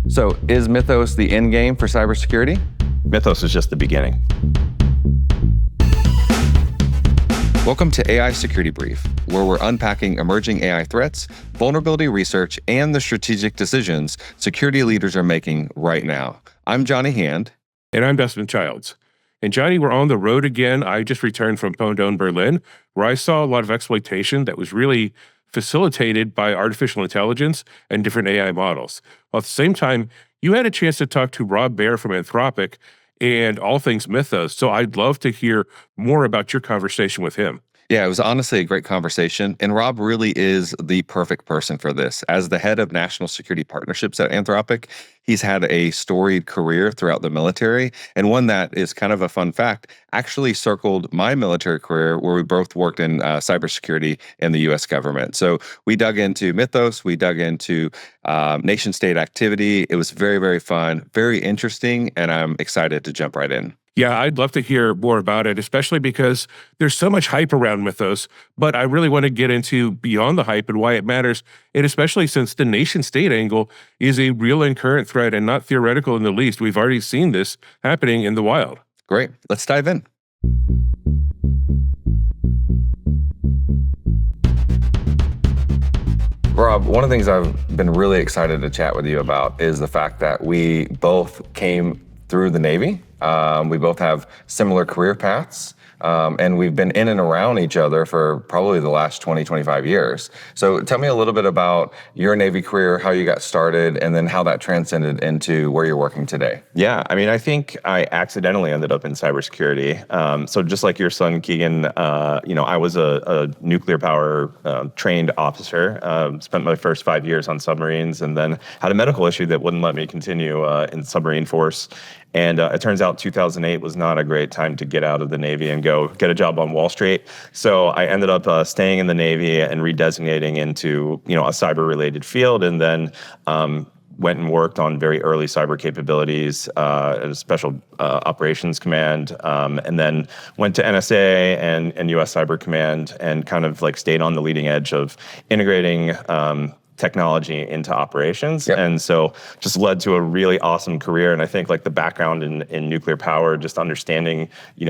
So is Mythos the end game for cybersecurity? Mythos is just the beginning. Welcome to AI Security Brief, where we're unpacking emerging AI threats, vulnerability research, and the strategic decisions security leaders are making right now. I'm Johnny Hand. And I'm Dustin Childs. And Johnny, we're on the road again. I just returned from Pondone, Berlin, where I saw a lot of exploitation that was really facilitated by artificial intelligence and different AI models. While at the same time, you had a chance to talk to Bair from Anthropic and all things Mythos. So I'd love to hear more about your conversation with him. Yeah, it was honestly a great conversation. And Rob really is the perfect person for this. As the head of national security partnerships at Anthropic, he's had a storied career throughout the military. And one that is kind of a fun fact, actually circled my military career where we both worked in cybersecurity in the US government. So we dug into Mythos, we dug into nation state activity. It was very, very fun, very interesting, and I'm excited to jump right in. Yeah, I'd love to hear more about it, especially because there's so much hype around Mythos, but I really want to get into beyond the hype and why it matters, and especially since the nation state angle is a real and current threat and not theoretical in the least. We've already seen this happening in the wild. Great. Let's dive in. Rob, one of the things I've been really excited to chat with you about is the fact that we both came through the Navy. We both have similar career paths, and we've been in and around each other for probably the last 20, 25 years. So tell me a little bit about your Navy career, how you got started, and then how that transcended into where you're working today. Yeah, I mean, I think I accidentally ended up in cybersecurity. So just like your son, Keegan, I was a nuclear power trained officer, spent my first 5 years on submarines, and then had a medical issue that wouldn't let me continue in submarine force. And it turns out 2008 was not a great time to get out of the Navy and go get a job on Wall Street. So I ended up staying in the Navy and redesignating into a cyber-related field, and then went and worked on very early cyber capabilities at a special operations command, and then went to NSA and US Cyber Command and kind of like stayed on the leading edge of integrating technology into operations. Yep. And so just led to a really awesome career. And I think like the background in nuclear power, just understanding,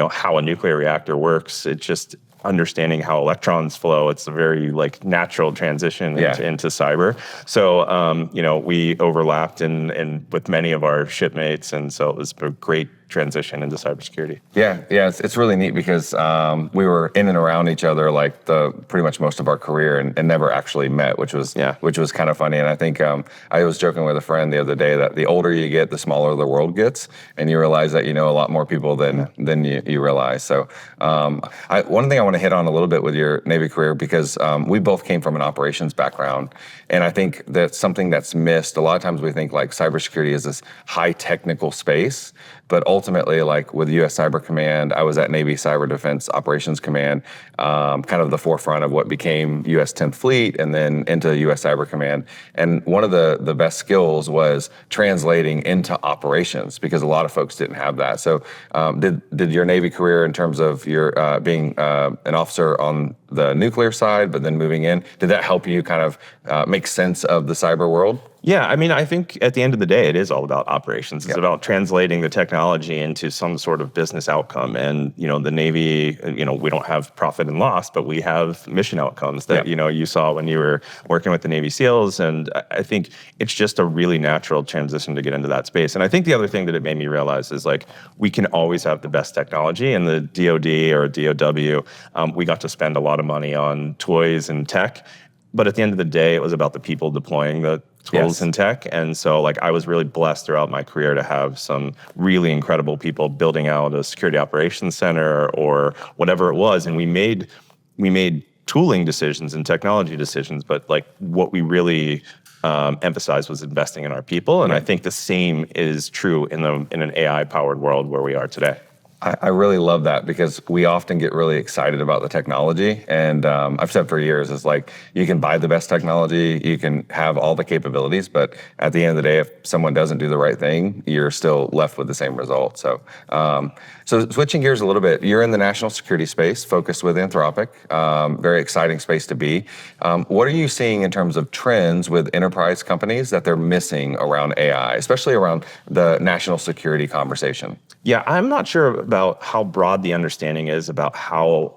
how a nuclear reactor works, it's just understanding how electrons flow. It's a very like natural transition into cyber. So, we overlapped in with many of our shipmates. And so it was a great transition into cybersecurity. Yeah, it's really neat because we were in and around each other like pretty much most of our career and never actually met, which was kind of funny. And I think I was joking with a friend the other day that the older you get, the smaller the world gets, and you realize that you know a lot more people than you realize. So one thing I want to hit on a little bit with your Navy career, because we both came from an operations background, and I think that's something that's missed. A lot of times we think like cybersecurity is this high technical space, but ultimately, like with U.S. Cyber Command, I was at Navy Cyber Defense Operations Command, kind of the forefront of what became U.S. 10th Fleet and then into U.S. Cyber Command. And one of the best skills was translating into operations, because a lot of folks didn't have that. So did your Navy career in terms of your being an officer on the nuclear side, but then moving in, did that help you kind of make sense of the cyber world? Yeah, I mean, I think at the end of the day, it is all about operations. It's about translating the technology into some sort of business outcome. And, the Navy, we don't have profit and loss, but we have mission outcomes that, you saw when you were working with the Navy SEALs. And I think it's just a really natural transition to get into that space. And I think the other thing that it made me realize is like, we can always have the best technology. In the DoD or DOW, we got to spend a lot of money on toys and tech. But at the end of the day, it was about the people deploying the tools and tech. And so like I was really blessed throughout my career to have some really incredible people building out a security operations center or whatever it was. And we made tooling decisions and technology decisions, but like what we really emphasized was investing in our people. And I think the same is true in an AI powered world where we are today. I really love that because we often get really excited about the technology. And I've said for years, it's like you can buy the best technology, you can have all the capabilities, but at the end of the day, if someone doesn't do the right thing, you're still left with the same result. So switching gears a little bit, you're in the national security space, focused with Anthropic, very exciting space to be. What are you seeing in terms of trends with enterprise companies that they're missing around AI, especially around the national security conversation? Yeah, I'm not sure about how broad the understanding is about how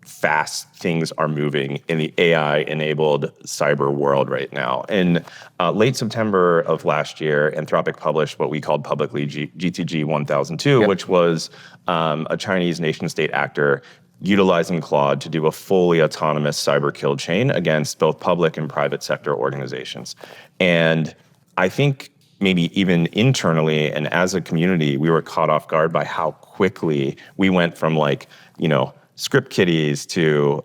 fast things are moving in the AI-enabled cyber world right now. In late September of last year, Anthropic published what we called publicly GTG 1002, Yep. which was a Chinese nation-state actor utilizing Claude to do a fully autonomous cyber kill chain against both public and private sector organizations. And I think maybe even internally and as a community, we were caught off guard by how quickly we went from script kiddies to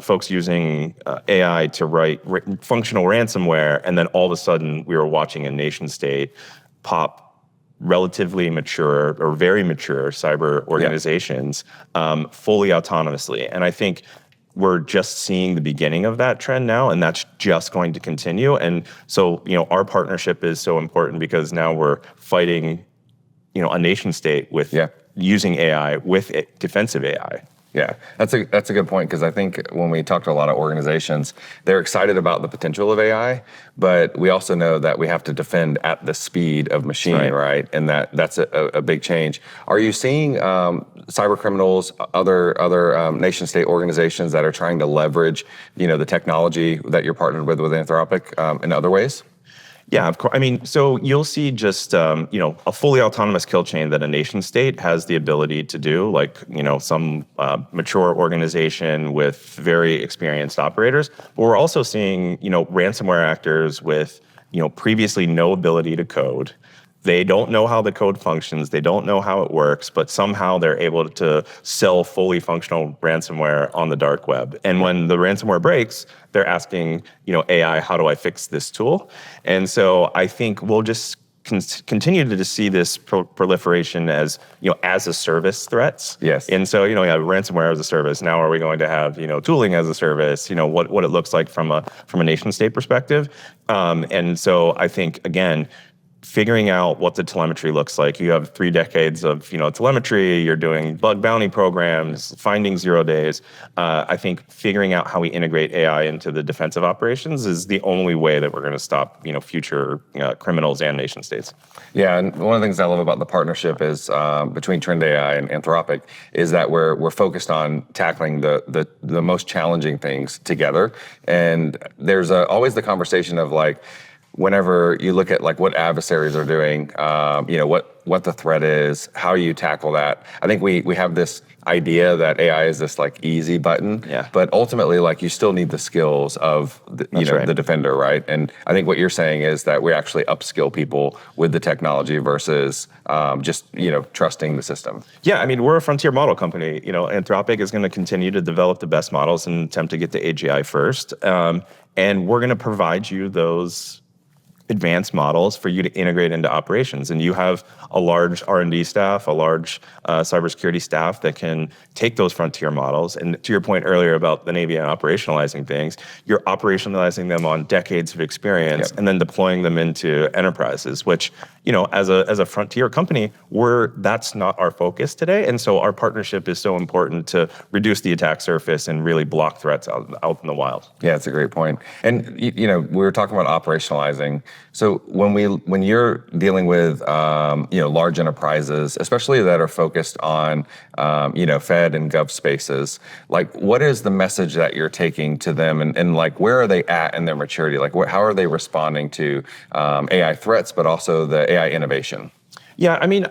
folks using AI to write functional ransomware. And then all of a sudden we were watching a nation state pop relatively mature or very mature cyber organizations fully autonomously. And I think we're just seeing the beginning of that trend now, and that's just going to continue. And so, our partnership is so important because now we're fighting, a nation state with using AI with defensive AI. Yeah, that's a good point, because I think when we talk to a lot of organizations, they're excited about the potential of AI, but we also know that we have to defend at the speed of machine, right? And that's a big change. Are you seeing cyber criminals, other nation state organizations that are trying to leverage, the technology that you're partnered with Anthropic in other ways? Yeah, of course. I mean, so you'll see just a fully autonomous kill chain that a nation state has the ability to do, like some mature organization with very experienced operators. But we're also seeing ransomware actors with previously no ability to code. They don't know how the code functions. They don't know how it works, but somehow they're able to sell fully functional ransomware on the dark web. And when the ransomware breaks, they're asking, AI, how do I fix this tool? And so I think we'll just continue to see this proliferation as as a service threats. Yes. And so you have ransomware as a service. Now are we going to have tooling as a service? What it looks like from a nation state perspective. And so I think again, figuring out what the telemetry looks like. You have 3 decades of telemetry. You're doing bug bounty programs, finding 0 days. I think figuring out how we integrate AI into the defensive operations is the only way that we're going to stop future criminals and nation states. Yeah, and one of the things I love about the partnership is between Trend AI and Anthropic is that we're focused on tackling the most challenging things together. And there's always the conversation of whenever you look at what adversaries are doing, what the threat is, how you tackle that. I think we have this idea that AI is this easy button, but ultimately you still need the skills of the defender, right? And I think what you're saying is that we actually upskill people with the technology versus just trusting the system. Yeah, I mean, we're a frontier model company. Anthropic is going to continue to develop the best models and attempt to get to AGI first, and we're going to provide you those advanced models for you to integrate into operations. And you have a large R&D staff, a large cybersecurity staff that can take those frontier models. And to your point earlier about the Navy and operationalizing things, you're operationalizing them on decades of experience and then deploying them into enterprises, which, as a frontier company, that's not our focus today. And so our partnership is so important to reduce the attack surface and really block threats out in the wild. Yeah, that's a great point. And we were talking about operationalizing. So when you're dealing with large enterprises, especially that are focused on Fed and Gov spaces, what is the message that you're taking to them, and where are they at in their maturity? How are they responding to AI threats, but also the AI innovation? Yeah, I mean,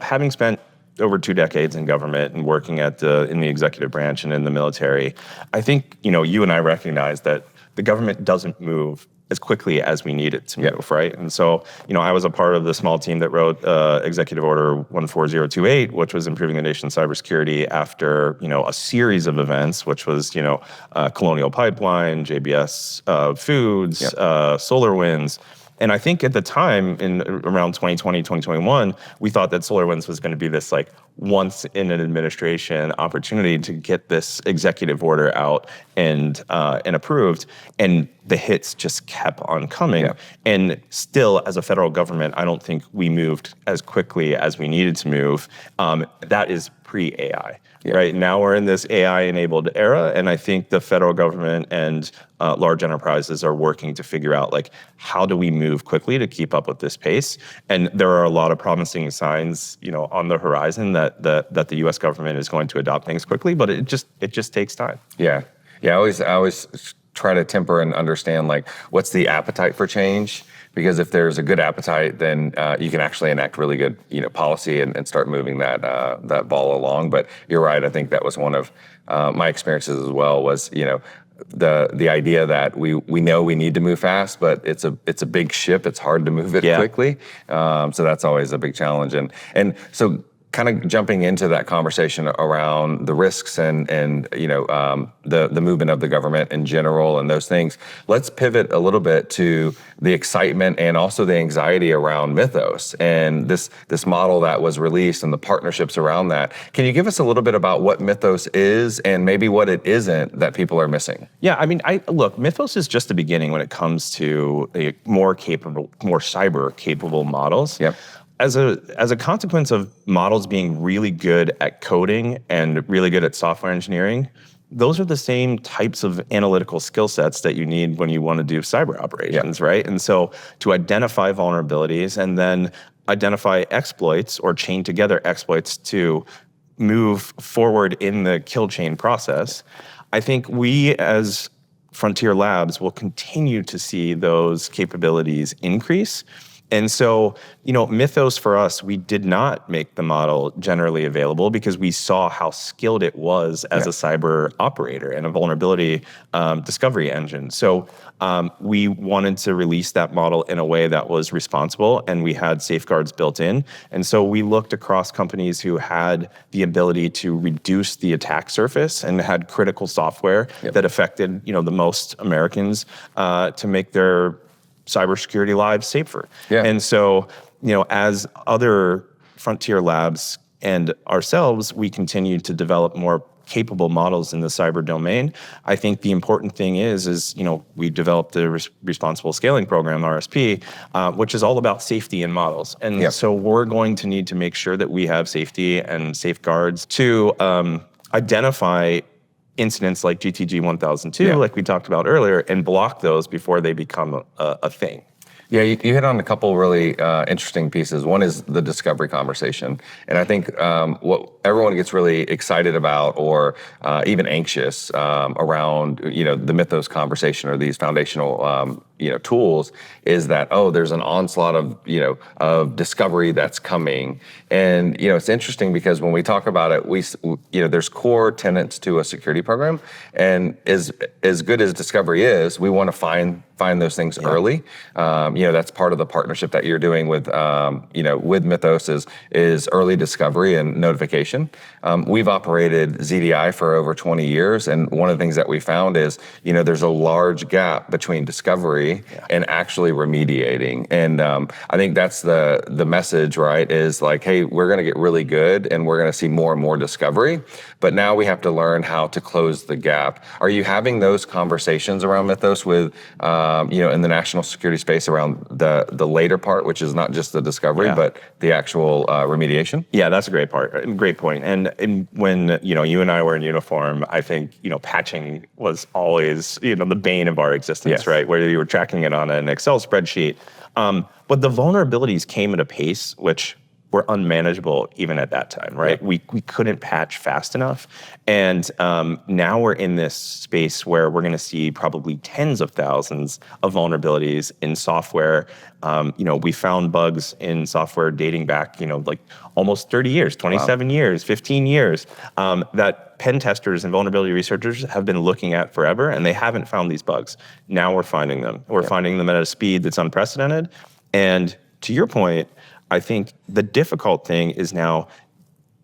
having spent over 2 decades in government and working in the executive branch and in the military, I think you and I recognize that the government doesn't move as quickly as we need it to move, right? And so, I was a part of the small team that wrote Executive Order 14028, which was improving the nation's cybersecurity after, a series of events, which was, Colonial Pipeline, JBS Foods, SolarWinds. And I think at the time, in around 2020, 2021, we thought that SolarWinds was going to be this like once in an administration opportunity to get this executive order out and approved. And the hits just kept on coming. And still, as a federal government, I don't think we moved as quickly as we needed to move. That is pre-AI. Right now, we're in this AI-enabled era, and I think the federal government and large enterprises are working to figure out like how do we move quickly to keep up with this pace. And there are a lot of promising signs, on the horizon that the U.S. government is going to adopt things quickly, but it just takes time. Yeah. I always try to temper and understand like what's the appetite for change. Because if there's a good appetite, then you can actually enact really good, policy and start moving that ball along. But you're right. I think that was one of my experiences as well. Was the idea that we know we need to move fast, but it's a big ship. It's hard to move it quickly. So that's always a big challenge. And so, kind of jumping into that conversation around the risks and the movement of the government in general and those things, let's pivot a little bit to the excitement and also the anxiety around Mythos and this model that was released and the partnerships around that. Can you give us a little bit about what Mythos is and maybe what it isn't that people are missing? Yeah, I mean, look, Mythos is just the beginning when it comes to more cyber capable models. Yep. As a consequence of models being really good at coding and really good at software engineering, those are the same types of analytical skill sets that you need when you want to do cyber operations, right? And so to identify vulnerabilities and then identify exploits or chain together exploits to move forward in the kill chain process, I think we as Frontier Labs will continue to see those capabilities increase. And so, Mythos for us, we did not make the model generally available because we saw how skilled it was as a cyber operator and a vulnerability discovery engine. So we wanted to release that model in a way that was responsible and we had safeguards built in. And so we looked across companies who had the ability to reduce the attack surface and had critical software that affected, the most Americans to make their cybersecurity lives safer. And so, as other Frontier Labs and ourselves, we continue to develop more capable models in the cyber domain. I think the important thing is we developed the Responsible Scaling Program, RSP, which is all about safety in models. And so we're going to need to make sure that we have safety and safeguards to identify incidents like GTG 1002, like we talked about earlier, and block those before they become a thing. Yeah, you hit on a couple really interesting pieces. One is the discovery conversation. And I think what everyone gets really excited about or even anxious around, the Mythos conversation or these foundational, tools is that, there's an onslaught of discovery that's coming. And, it's interesting because when we talk about it, there's core tenets to a security program. And as good as discovery is, we want to find those things early. That's part of the partnership that you're doing with Mythos is early discovery and notification. We've operated ZDI for over 20 years, and one of the things that we found is, there's a large gap between discovery and actually remediating. And I think that's the message, right? Is like, hey, we're going to get really good, and we're going to see more and more discovery, but now we have to learn how to close the gap. Are you having those conversations around Mythos with in the national security space around the later part, which is not just the discovery, but the actual remediation? Yeah, that's a great point. And when you and I were in uniform, I think patching was always the bane of our existence, right? Whether you were tracking it on an Excel spreadsheet, but the vulnerabilities came at a pace which were unmanageable even at that time, right? We couldn't patch fast enough. And now we're in this space where we're going to see probably tens of thousands of vulnerabilities in software. We found bugs in software dating back, like almost 30 years, 27 years, 15 years, that pen testers and vulnerability researchers have been looking at forever, and they haven't found these bugs. Now we're finding them. We're finding them at a speed that's unprecedented. And to your point, I think the difficult thing is now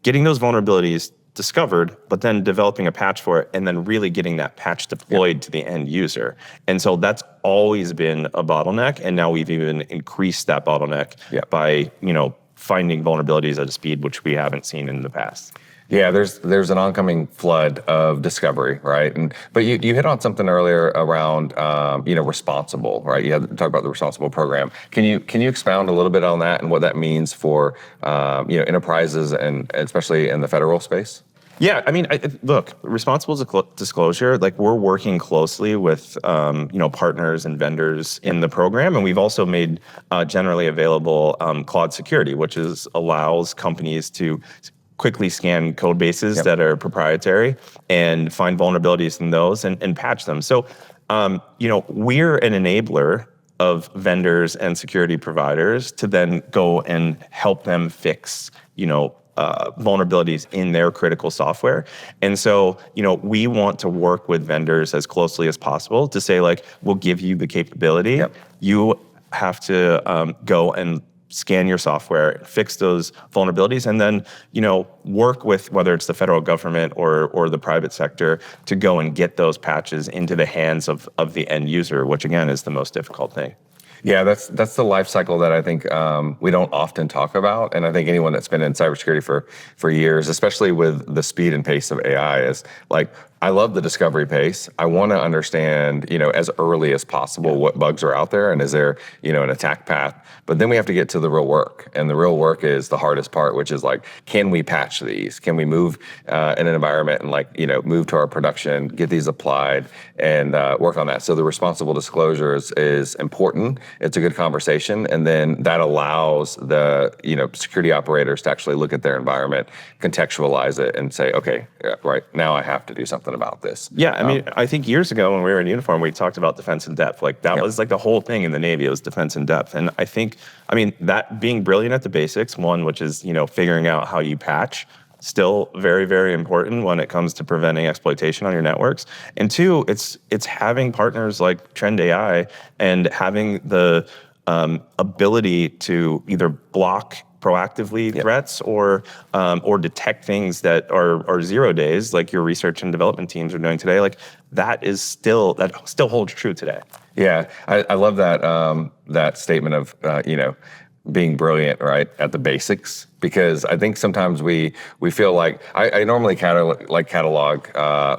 getting those vulnerabilities discovered, but then developing a patch for it and then really getting that patch deployed to the end user. And so that's always been a bottleneck. And now we've even increased that bottleneck by, finding vulnerabilities at a speed which we haven't seen in the past. Yeah, there's an oncoming flood of discovery, right? But you hit on something earlier around responsible, right? You had to talk about the responsible program. Can you expound a little bit on that and what that means for enterprises and especially in the federal space? Yeah, I mean, look, responsible disclosure, like we're working closely with, partners and vendors in the program. And we've also made generally available Cloud Security, which allows companies to quickly scan code bases that are proprietary and find vulnerabilities in those and patch them. So, we're an enabler of vendors and security providers to then go and help them fix, vulnerabilities in their critical software. And so, we want to work with vendors as closely as possible to say, like, we'll give you the capability. Yep. You have to go and scan your software, fix those vulnerabilities, and then, work with whether it's the federal government or the private sector to go and get those patches into the hands of the end user, which again is the most difficult thing. Yeah, that's the life cycle that I think we don't often talk about. And I think anyone that's been in cybersecurity for years, especially with the speed and pace of AI, is like, I love the discovery pace. I want to understand, as early as possible what bugs are out there and is there, an attack path. But then we have to get to the real work. And the real work is the hardest part, which is like, can we patch these? Can we move in an environment and move to our production, get these applied and work on that? So the responsible disclosures is important. It's a good conversation. And then that allows the, security operators to actually look at their environment, contextualize it and say, okay, right, now I have to do something about this. Yeah, I mean, I think years ago when we were in uniform, we talked about defense in depth. Like that was like the whole thing in the Navy, it was defense in depth. And I think, that being brilliant at the basics, one, which is, figuring out how you patch, still very, very important when it comes to preventing exploitation on your networks. And two, it's having partners like Trend AI and having the ability to either block proactively threats or detect things that are 0 days, like your research and development teams are doing today. Like that still holds true today. Yeah, I love that statement of being brilliant, right, at the basics, because I think sometimes we feel like I normally catalog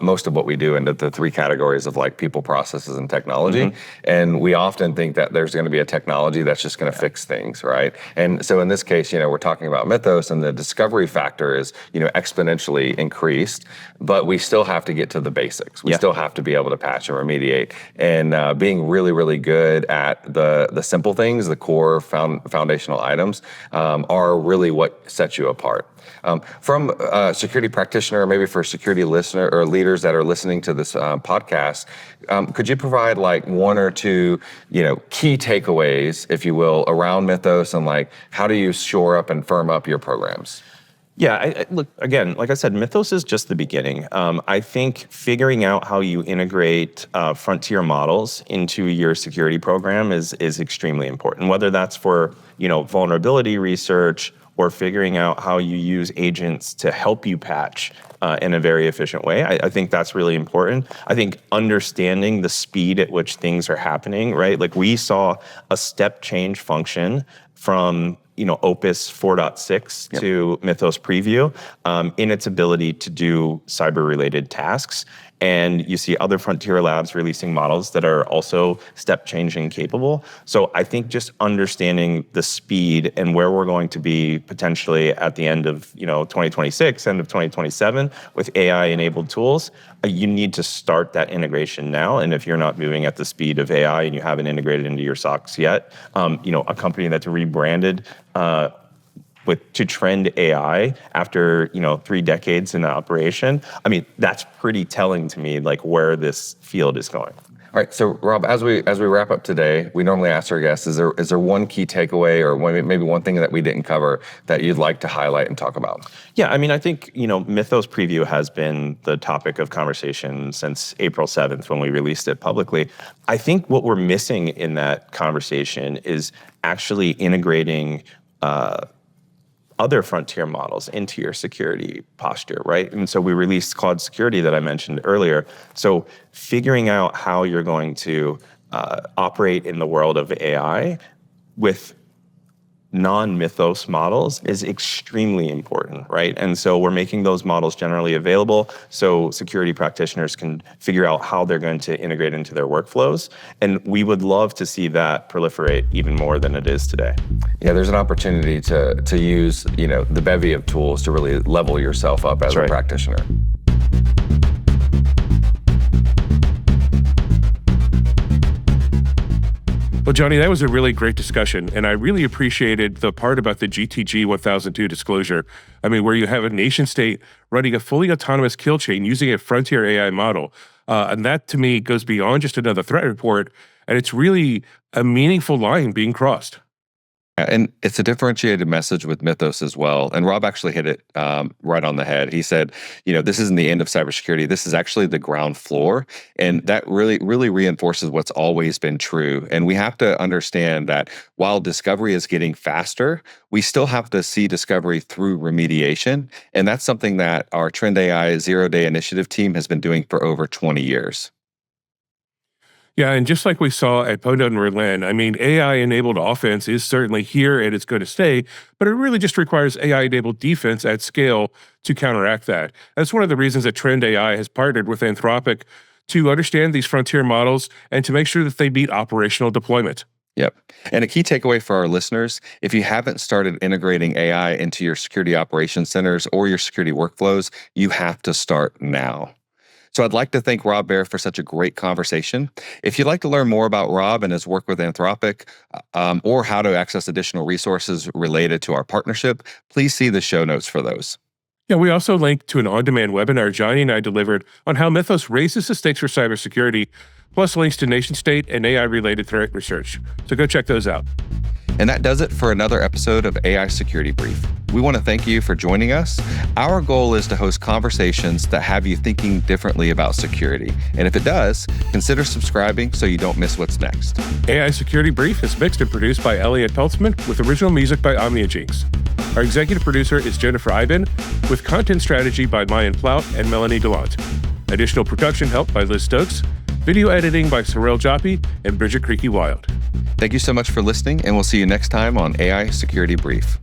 most of what we do into the three categories of like people, processes, and technology, and we often think that there's going to be a technology that's just going to fix things, right? And so in this case, we're talking about Mythos, and the discovery factor is exponentially increased, but we still have to get to the basics. We still have to be able to patch and remediate, and being really, really good at the simple things, the core foundational items, are really what sets you apart. From a security practitioner, maybe for security listener or leaders that are listening to this podcast, could you provide like one or two, key takeaways, if you will, around Mythos and like how do you shore up and firm up your programs? Yeah, look, again, like I said, Mythos is just the beginning. I think figuring out how you integrate frontier models into your security program is extremely important, whether that's for, vulnerability research or figuring out how you use agents to help you patch in a very efficient way. I think that's really important. I think understanding the speed at which things are happening, right? Like we saw a step change function from Opus 4.6 to Mythos Preview in its ability to do cyber-related tasks. And you see other frontier labs releasing models that are also step changing capable. So I think just understanding the speed and where we're going to be potentially at the end of 2026, end of 2027 with AI-enabled tools, you need to start that integration now. And if you're not moving at the speed of AI and you haven't integrated into your SOCs yet, a company that's rebranded to Trend AI after 3 decades in operation, that's pretty telling to me like where this field is going. All right, so Rob, as we wrap up today, we normally ask our guests: is there one key takeaway or maybe one thing that we didn't cover that you'd like to highlight and talk about? Yeah, I think Mythos Preview has been the topic of conversation since April 7th when we released it publicly. I think what we're missing in that conversation is actually integrating other frontier models into your security posture, right? And so we released Cloud Security that I mentioned earlier. So figuring out how you're going to operate in the world of AI with non-Mythos models is extremely important, right? And so we're making those models generally available so security practitioners can figure out how they're going to integrate into their workflows. And we would love to see that proliferate even more than it is today. Yeah, there's an opportunity to use, the bevy of tools to really level yourself up as a practitioner. Well, Johnny, that was a really great discussion, and I really appreciated the part about the GTG 1002 disclosure. I mean, where you have a nation state running a fully autonomous kill chain using a frontier AI model. And that, to me, goes beyond just another threat report, and it's really a meaningful line being crossed. And it's a differentiated message with Mythos as well. And Rob actually hit it right on the head. He said, this isn't the end of cybersecurity. This is actually the ground floor. And that really, really reinforces what's always been true. And we have to understand that while discovery is getting faster, we still have to see discovery through remediation. And that's something that our Trend AI zero-day initiative team has been doing for over 20 years. Yeah, and just like we saw at Podo and Berlin, I mean, AI-enabled offense is certainly here and it's going to stay, but it really just requires AI-enabled defense at scale to counteract that. That's one of the reasons that Trend AI has partnered with Anthropic to understand these frontier models and to make sure that they meet operational deployment. Yep. And a key takeaway for our listeners, if you haven't started integrating AI into your security operations centers or your security workflows, you have to start now. So I'd like to thank Rob Bair for such a great conversation. If you'd like to learn more about Rob and his work with Anthropic, or how to access additional resources related to our partnership, please see the show notes for those. Yeah, we also linked to an on-demand webinar Johnny and I delivered on how Mythos raises the stakes for cybersecurity, plus links to nation-state and AI-related threat research. So go check those out. And that does it for another episode of AI Security Brief. We want to thank you for joining us. Our goal is to host conversations that have you thinking differently about security. And if it does, consider subscribing so you don't miss what's next. AI Security Brief is mixed and produced by Elliot Peltzman with original music by Omnia Jinx. Our executive producer is Jennifer Iben, with content strategy by Mayan Plout and Melanie Gallant. Additional production help by Liz Stokes. Video editing by Sorel Joppi and Bridget Creaky Wild. Thank you so much for listening, and we'll see you next time on AI Security Brief.